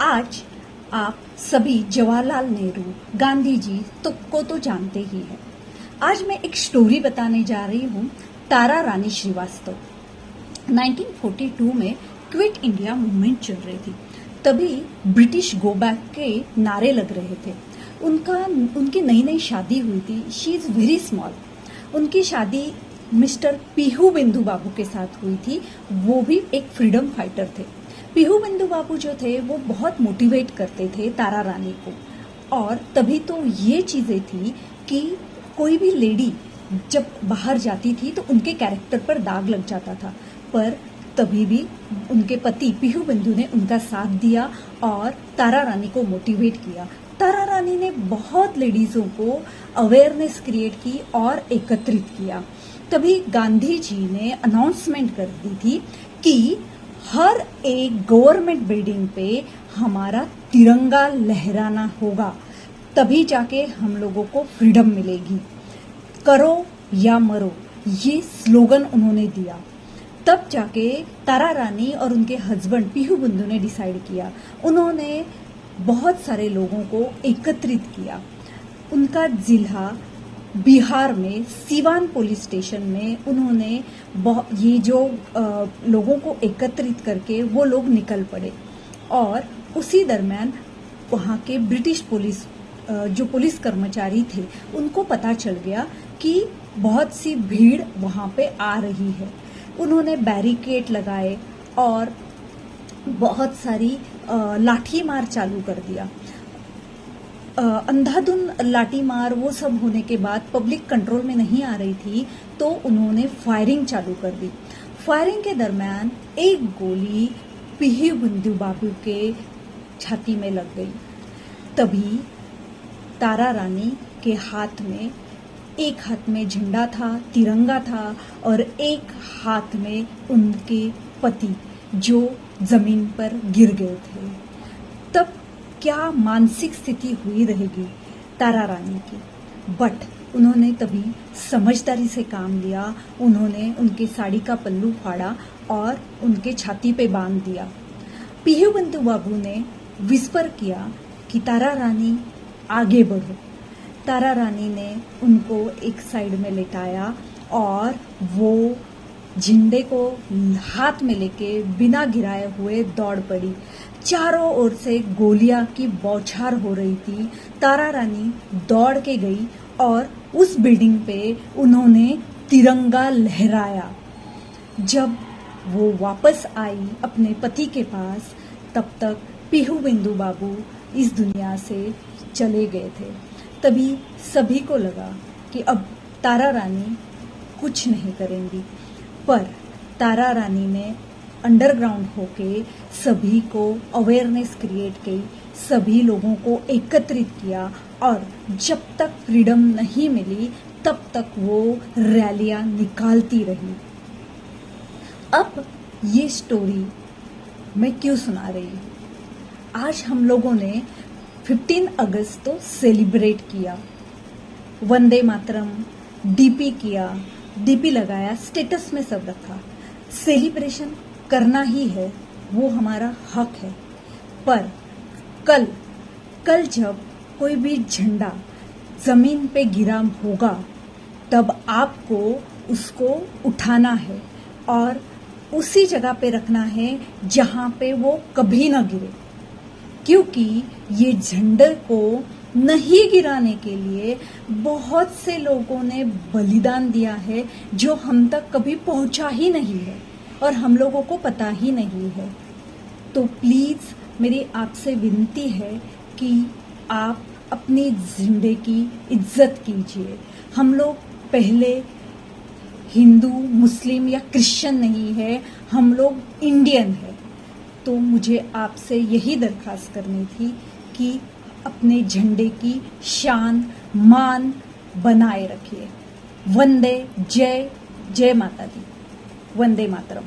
आज आप सभी जवाहरलाल नेहरू, गांधी जी को तो जानते ही हैं। आज मैं एक स्टोरी बताने जा रही हूँ, तारा रानी श्रीवास्तव। 1942 में क्विट इंडिया मूवमेंट चल रही थी। तभी ब्रिटिश गो बैक के नारे लग रहे थे। उनकी नई नई शादी हुई थी। She is very small. उनकी शादी मिस्टर पीहू बिंदु बाबू के साथ हुई थी। वो भी एक फ्रीडम फाइटर थे। पीहू बिंदु बाबू जो थे वो बहुत मोटिवेट करते थे तारा रानी को। और तभी तो ये चीजें थी कि कोई भी लेडी जब बाहर जाती थी तो उनके कैरेक्टर पर दाग लग जाता था। पर तभी भी उनके पति पीहू बिंदु ने उनका साथ दिया और तारा रानी को मोटिवेट किया। तारा रानी ने बहुत लेडीजों को अवेयरनेस क्रिएट की और एकत्रित किया। तभी गांधी जी ने अनाउंसमेंट कर दी थी कि हर एक गवर्नमेंट बिल्डिंग पे हमारा तिरंगा लहराना होगा, तभी जाके हम लोगों को फ्रीडम मिलेगी। करो या मरो, ये स्लोगन उन्होंने दिया। तब जाके तारा रानी और उनके हस्बैंड पीहू बिंदु ने डिसाइड किया। उन्होंने बहुत सारे लोगों को एकत्रित किया। उनका जिला बिहार में सीवान पुलिस स्टेशन में उन्होंने ये जो लोगों को एकत्रित करके वो लोग निकल पड़े। और उसी दरम्यान वहाँ के ब्रिटिश पुलिस जो पुलिस कर्मचारी थे उनको पता चल गया कि बहुत सी भीड़ वहाँ पे आ रही है। उन्होंने बैरिकेड लगाए और बहुत सारी लाठी मार चालू कर दिया। अंधाधुंध लाठी मार वो सब होने के बाद पब्लिक कंट्रोल में नहीं आ रही थी तो उन्होंने फायरिंग चालू कर दी। फायरिंग के दरम्यान एक गोली पीहू बिंदु बाबू के छाती में लग गई। तभी तारा रानी के हाथ में एक हाथ में झंडा था, तिरंगा था, और एक हाथ में उनके पति जो जमीन पर गिर गए थे। तब क्या मानसिक स्थिति हुई रहेगी तारा रानी की। बट उन्होंने तभी समझदारी से काम लिया। उन्होंने उनके साड़ी का पल्लू फाड़ा और उनके छाती पे बांध दिया। पीहू बिंदु बाबू ने विस्पर किया कि तारा रानी आगे बढ़ो। तारा रानी ने उनको एक साइड में लेटाया और वो झंडे को हाथ में लेके बिना गिराए हुए दौड़ पड़ी। चारों ओर से गोलियां की बौछार हो रही थी। तारा रानी दौड़ के गई और उस बिल्डिंग पे उन्होंने तिरंगा लहराया। जब वो वापस आई अपने पति के पास, तब तक पीहू बिंदु बाबू इस दुनिया से चले गए थे। तभी सभी को लगा कि अब तारा रानी कुछ नहीं करेंगी। पर तारा रानी ने अंडरग्राउंड होके सभी को अवेयरनेस क्रिएट की, सभी लोगों को एकत्रित किया और जब तक फ्रीडम नहीं मिली तब तक वो रैलियां निकालती रही। अब ये स्टोरी मैं क्यों सुना रही हूँ? आज हम लोगों ने 15 अगस्त तो सेलिब्रेट किया, वंदे मातरम, डीपी किया, डीपी लगाया, स्टेटस में सब रखा। सेलिब्रेशन करना ही है, वो हमारा हक है। पर कल जब कोई भी झंडा जमीन पे गिरा होगा तब आपको उसको उठाना है और उसी जगह पे रखना है जहां पे वो कभी ना गिरे। क्योंकि ये झंडे को नहीं गिराने के लिए बहुत से लोगों ने बलिदान दिया है जो हम तक कभी पहुंचा ही नहीं है और हम लोगों को पता ही नहीं है। तो प्लीज मेरी आपसे विनती है कि आप अपने झंडे की इज्जत कीजिए। हम लोग पहले हिंदू, मुस्लिम या क्रिश्चियन नहीं है, हम लोग इंडियन है। तो मुझे आपसे यही दरखास्त करनी थी कि अपने झंडे की शान मान बनाए रखिए। वंदे जय माता दी। वंदे मातरम।